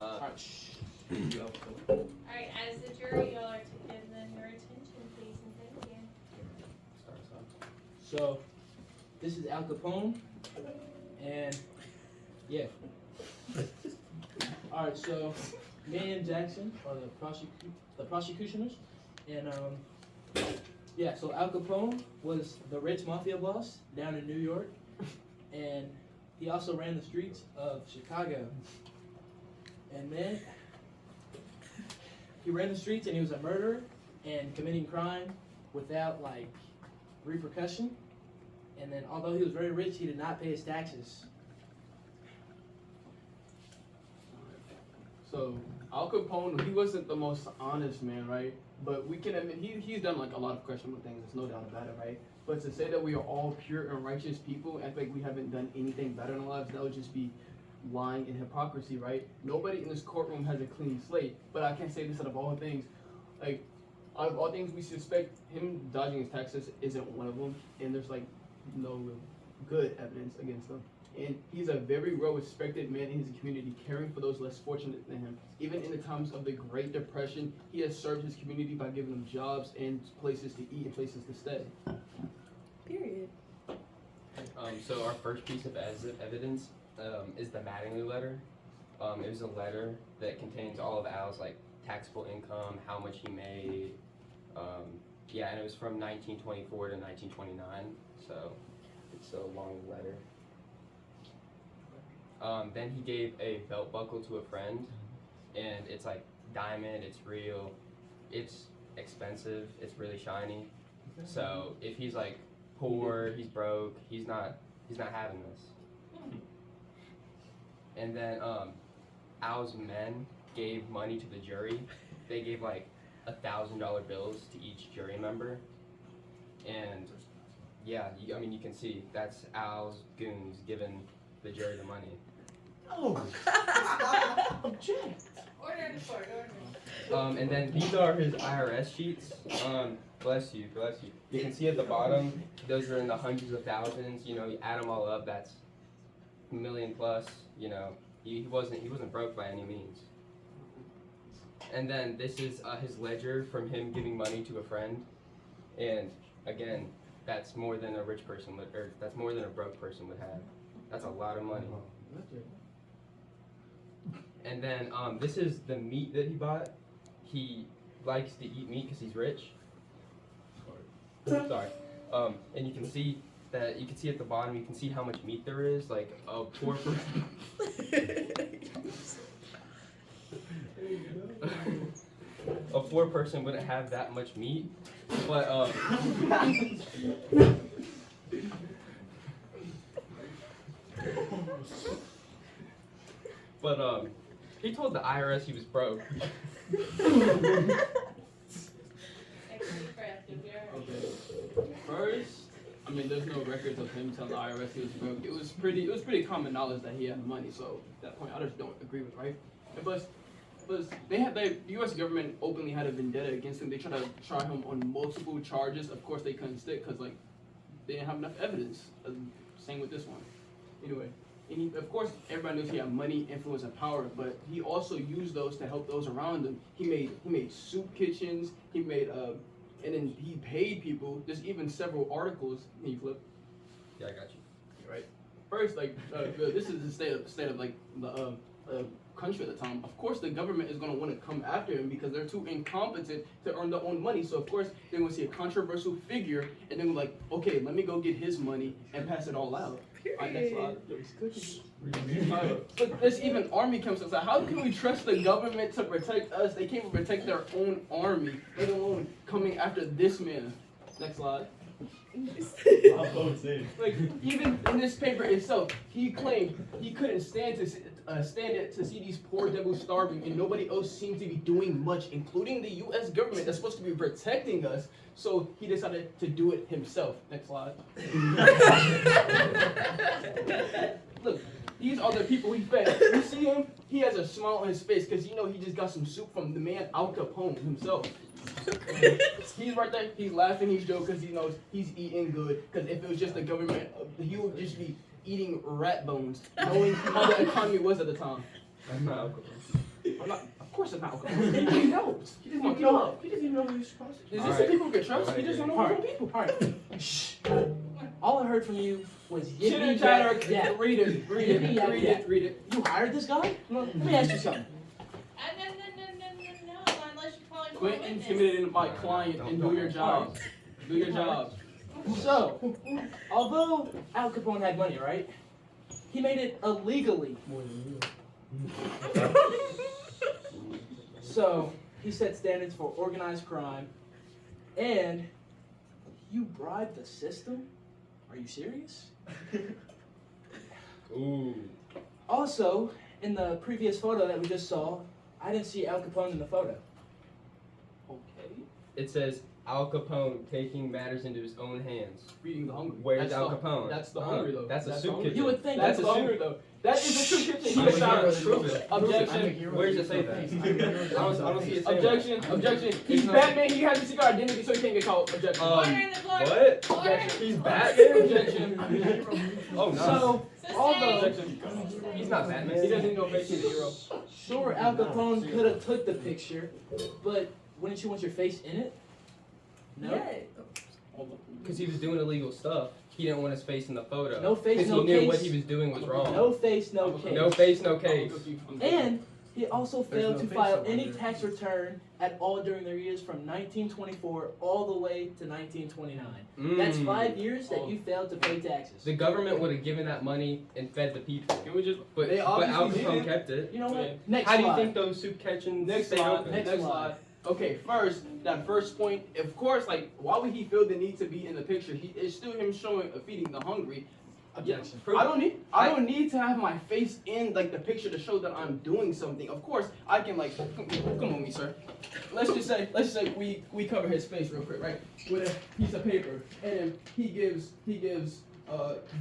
Alright, as the jury, y'all are to give them your attention, please, and thank you. so this is Al Capone, and yeah. Alright, so me and Jackson are the prosecutioners, and yeah. So Al Capone was the rich mafia boss down in New York, and he also ran the streets of Chicago. And man, he ran the streets and he was a murderer and committing crime without like repercussion. And then although he was very rich, he did not pay his taxes. So Al Capone, he wasn't the most honest man, right? But we can admit he's done like a lot of questionable things. There's no doubt about it, right? But to say that we are all pure and righteous people and like we haven't done anything better in our lives, that would just be lying and hypocrisy, right? Nobody in this courtroom has a clean slate. But I can say this out of all things, like out of all things, we suspect him dodging his taxes isn't one of them, and there's like no real good evidence against him. And he's a very well-respected man in his community, caring for those less fortunate than him. Even in the times of the Great Depression, he has served his community by giving them jobs and places to eat and places to stay. Period. So our first piece of evidence is the Mattingly letter. It was a letter that contains all of Al's like taxable income, how much he made. Yeah, and it was from 1924 to 1929, so it's a long letter. Then he gave a belt buckle to a friend, and it's like diamond, it's real, it's expensive, it's really shiny. So if he's like poor, he's broke, he's not having this. And then Al's men gave money to the jury. They gave like $1,000 bills to each jury member. And yeah, I mean you can see that's Al's goons giving the jury the money. Oh, object. Order in court, order. And then these are his IRS sheets. Bless you, bless you. You can see at the bottom, those are in the hundreds of thousands. You know, you add them all up, that's a million plus. You know, he wasn't broke by any means. And then this is his ledger from him giving money to a friend. And again, that's more than a rich person would, or that's more than a broke person would have. That's a lot of money. And then this is the meat that he bought. He likes to eat meat because he's rich. Sorry. And you can see that, you can see at the bottom, you can see how much meat there is. Like a poor person. A poor person wouldn't have that much meat. But he told the IRS he was broke. First, I mean, there's no records of him telling the IRS he was broke. It was pretty common knowledge that he had money. So at that point, I just don't agree with, right? But the U.S. government openly had a vendetta against him. They tried to try him on multiple charges. Of course, they couldn't stick because like they didn't have enough evidence. Same with this one. Anyway, and he, of course, everybody knows he had money, influence, and power. But he also used those to help those around him. He made soup kitchens. He made and then he paid people. There's even several articles. Can you flip? Yeah, I got you. Right. First, like this is the state of like the country at the time. Of course, the government is going to want to come after him because they're too incompetent to earn their own money. So of course, they're going to see a controversial figure and then like, okay, let me go get his money and pass it all out. Alright, next slide. But there's even army camps outside. How can we trust the government to protect us? They can't even protect their own army, let alone coming after this man. Next slide. Like even in this paper itself, he claimed he couldn't stand it to see these poor devils starving, and nobody else seemed to be doing much, including the U.S. government that's supposed to be protecting us. So he decided to do it himself. Next slide. Look, these are the people he fed. You see him? He has a smile on his face because you know he just got some soup from the man Al Capone himself. He's right there. He's laughing. He's joking because he knows he's eating good. Because if it was just the government, he would just be eating rat bones, knowing how the economy was at the time. That's not alcohol. Of course it's not Al Capone. He helped. He didn't want to keep up. He doesn't even know who he's supposed to. Is All this right. the people we can trust? All He right, doesn't know All who right. people. All right. Shh. All I heard from you was Chitter yippee chatter. yeah. Read it. Read it. Yippee, Read yeah. it. Read it. You hired this guy? Let me ask you something. No, unless you're calling for a Quit witness. intimidating my client and do your job. Do your job. So, although Al Capone had money, right? He made it illegally. So, he set standards for organized crime, and you bribed the system? Are you serious? Ooh. Also, in the previous photo that we just saw, I didn't see Al Capone in the photo. Okay. It says Al Capone taking matters into his own hands. Feeding the hungry. Where's That's Al the- Capone? That's the Oh, hungry though. that's a soup hungry. kitchen. You would think That's That's the a soup- hungry though. That is a soup kitchen. He I'm was here not to prove it. Objection. Where does it say that? I don't see it saying Objection. Objection. He's not- Batman. He has a secret identity, so he can't get caught. Objection. Order in the court. What? Order. He's Batman? Objection. Oh, no. So, although, Objection. He's not Batman. He doesn't know face. He's a hero. sure, Al Capone could have took the picture, but wouldn't you want your face in it? No? Yeah. Because he was doing illegal stuff. He didn't want his face in the photo. No face, Because no he knew case. what he was doing was wrong. No face, no case. No face, no case. And he also There's failed no to face file on any there. tax return at all during their years from 1924 all the way to 1929. That's 5 years that you failed to pay taxes. The government would have given that money and fed the people. Can we just? But, They but Al obviously Capone didn't. kept it. You know what? Yeah. Next How do you slide. think those soup kitchens Next stayed slide. open? Next Next slide. slide. Okay, first, that first point, of course, like, why would he feel the need to be in the picture? It's still him showing feeding the hungry. Objection. I don't need to have my face in like the picture to show that I'm doing something. Of course, I can like come on me, sir. Let's just say we cover his face real quick, right? With a piece of paper, and then he gives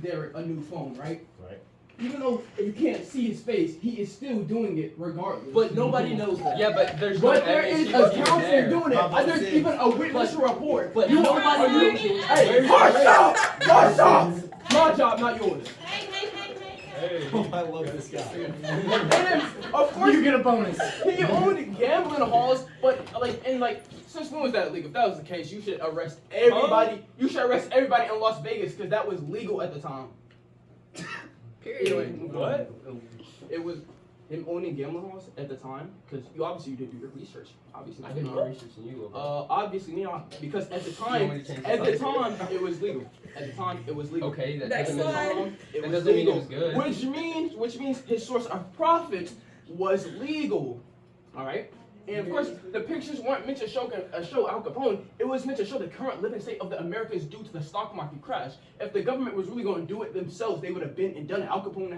Derek a new phone, right? Right. Even though you can't see his face, he is still doing it regardless. But nobody knows that. Yeah, but there's no But there evidence is he was a even counselor there. doing it. There's even a witness report. But You nobody are knows you? it. Hey, hush up! Hush up! My job, not yours. Hey. Oh, I love this guy. And then, of course, You get a bonus. he owned gambling halls, but since when was that illegal? If that was the case, you should arrest everybody. You should arrest everybody in Las Vegas because that was legal at the time. Anyway, What? it was him owning gambling halls at the time because you obviously did do your research. Obviously, I did more research than you, bro. obviously, because at the You want me time, to change the at the subject? time, it was legal. At the time, it was legal. Okay, that Next doesn't mean slide. It That was doesn't mean it legal, was good. Which means his source of profit was legal. All right. And of course, the pictures weren't meant to show Al Capone. It was meant to show the current living state of the Americans due to the stock market crash. If the government was really going to do it themselves, they would have been and done it. Al Capone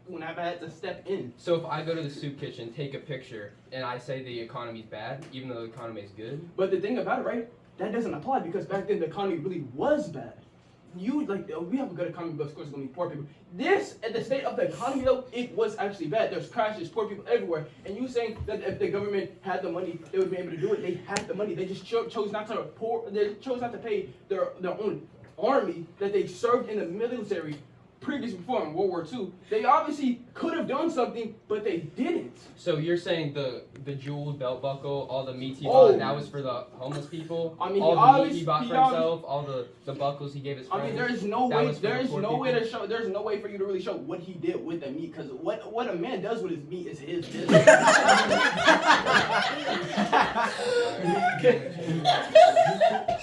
would have had to step in. So if I go to the soup kitchen, take a picture, and I say the economy's bad, even though the economy is good, But the thing about it, right? That doesn't apply because back then the economy really was bad. We have a good economy, but of course it's gonna be poor people. At the state of the economy though, it was actually bad. There's crashes, poor people everywhere. And you saying that if the government had the money, they would be able to do it. They had the money. They just chose not to pay their own army that they served in the military before in World War II. They obviously could have done something, but they didn't. so you're saying the jeweled belt buckle, all the meats he Oh. bought, that was for the homeless people? I mean, all he the meat obviously- he bought he for himself, all the buckles he gave his friends. I mean, there's no That way. was for the There's poor no way people? to show. There's no way for you to really show what he did with the meat, because what a man does with his meat is his business.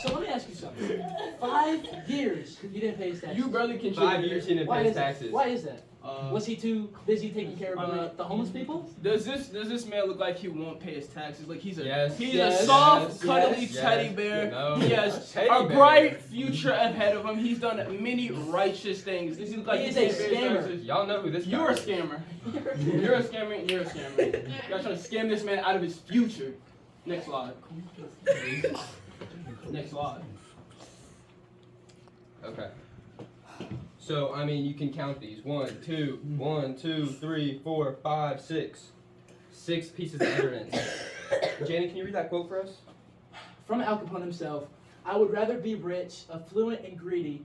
So let me ask you something. 5 years you didn't pay his taxes. You barely can. 5 years he didn't Why pay his is that? taxes. Why is that? Was he too busy taking care of I mean- the homeless people? Does this man look like he won't pay his taxes? Like he's a Yes. Yes. a soft, Yes. cuddly Yes. teddy bear. No. He has Teddy a bear. bright future ahead of him. He's done many righteous things. Does he look like He is he's a very scammer. righteous? Y'all know who this guy You're a is. scammer. You're a scammer. And you're a scammer. You're trying to scam this man out of his future. Next slide. Next slide. Okay. So I mean, you can count these. 1, 2, 3, 4, 5, 6. 6 pieces of evidence. Jaden, can you read that quote for us? From Al Capone himself, I would rather be rich, affluent, and greedy,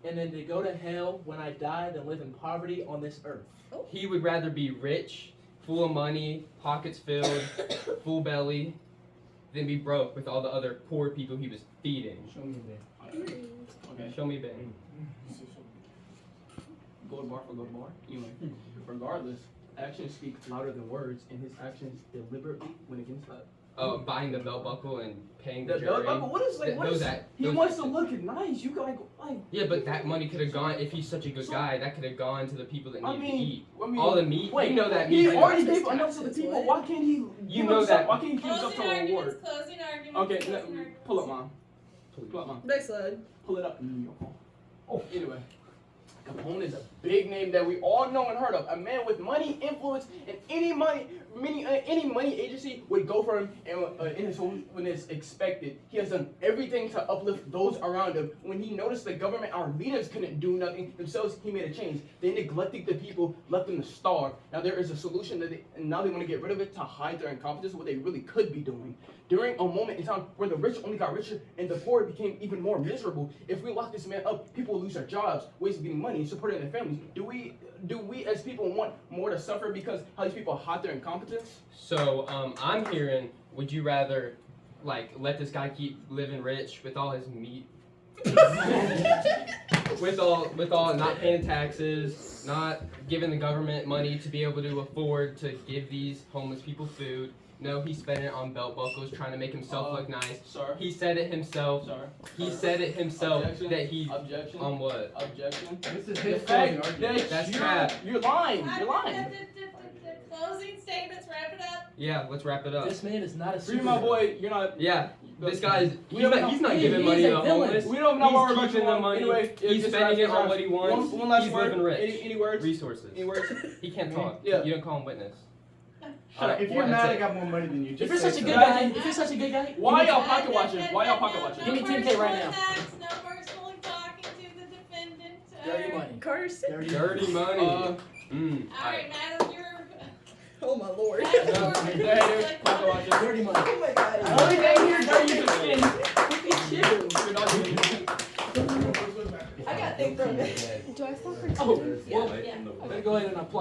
and then to go to hell when I die than live in poverty on this earth. He would rather be rich full of money, pockets filled, full belly, than be broke with all the other poor people he was feeding. Show me there. Okay. Show me Ben. Gold bar for gold bar. Anyway, regardless, actions speak louder than words, and his actions deliberately went against that. Buying the belt buckle and paying the The jury. belt buckle. What is like? Th- What those is? act- He those wants to actions. look nice. You like. Yeah, but that money could have gone, if he's such a good guy, that could have gone to the people that I needed to mean, eat. I mean, All the meat, wait, you know that he meat. already Taxes, gave enough to the taxes, people. what? Why can't he? give know himself- that- Why can't he give himself Closing a reward? arguments, closing arguments. Okay, closing let- arguments. pull up, mom. Pull up, mom. Next slide. Pull it up. Oh, anyway. Capone is a big name that we all know and heard of. A man with money, influence, and any money agency would go for him in his home when it's expected. He has done everything to uplift those around him. When he noticed the government, our leaders couldn't do nothing themselves, he made a change. They neglected the people, left them to starve. Now there is a solution and now they want to get rid of it to hide their incompetence, what they really could be doing. During a moment in time where the rich only got richer and the poor became even more miserable, if we lock this man up, people will lose their jobs, ways of getting money, supporting their families. Do we as people want more to suffer because how these people hide their incompetence? So, I'm hearing, would you rather, like, let this guy keep living rich with all his meat? with all not paying taxes, not giving the government money to be able to afford to give these homeless people food. No, he spent it on belt buckles, trying to make himself look nice. Sir. He said it himself. Sir. He said it himself Objection. that he Objection. on what? Objection. This is The his fact closing that argument. That's crap. you're lying. You're The lying. closing statements, wrap it up. Yeah, let's wrap it up. This man is not a Free superhero. my boy. You're not. Yeah, this guy's We don't know- he's not he- giving he's money a to the villain. homeless. We don't know He's what we're keeping the money. Anyway, He's spending it on what he wants. One last He's word. living rich. Any words? Resources. Any words? He can't talk. Yeah. You don't call him witness. Shut up. If you're That's mad I it. got more money than you, If just you're say such a so. good guy, if you're such a good guy, Why give me y'all pocket watching? Why y'all pocket watching? Give me 10K right now. No personally talking to the defendant. dirty money. Carter, sit. Dirty money. All right, Madam, you're. Oh my lord. Madam, you're- There, pocket watching. Dirty money. Oh my god. The only thing here dirty is the skin. You're not I got things from it. Do I stop for Oh, Yeah, well, yeah. better go ahead and apply.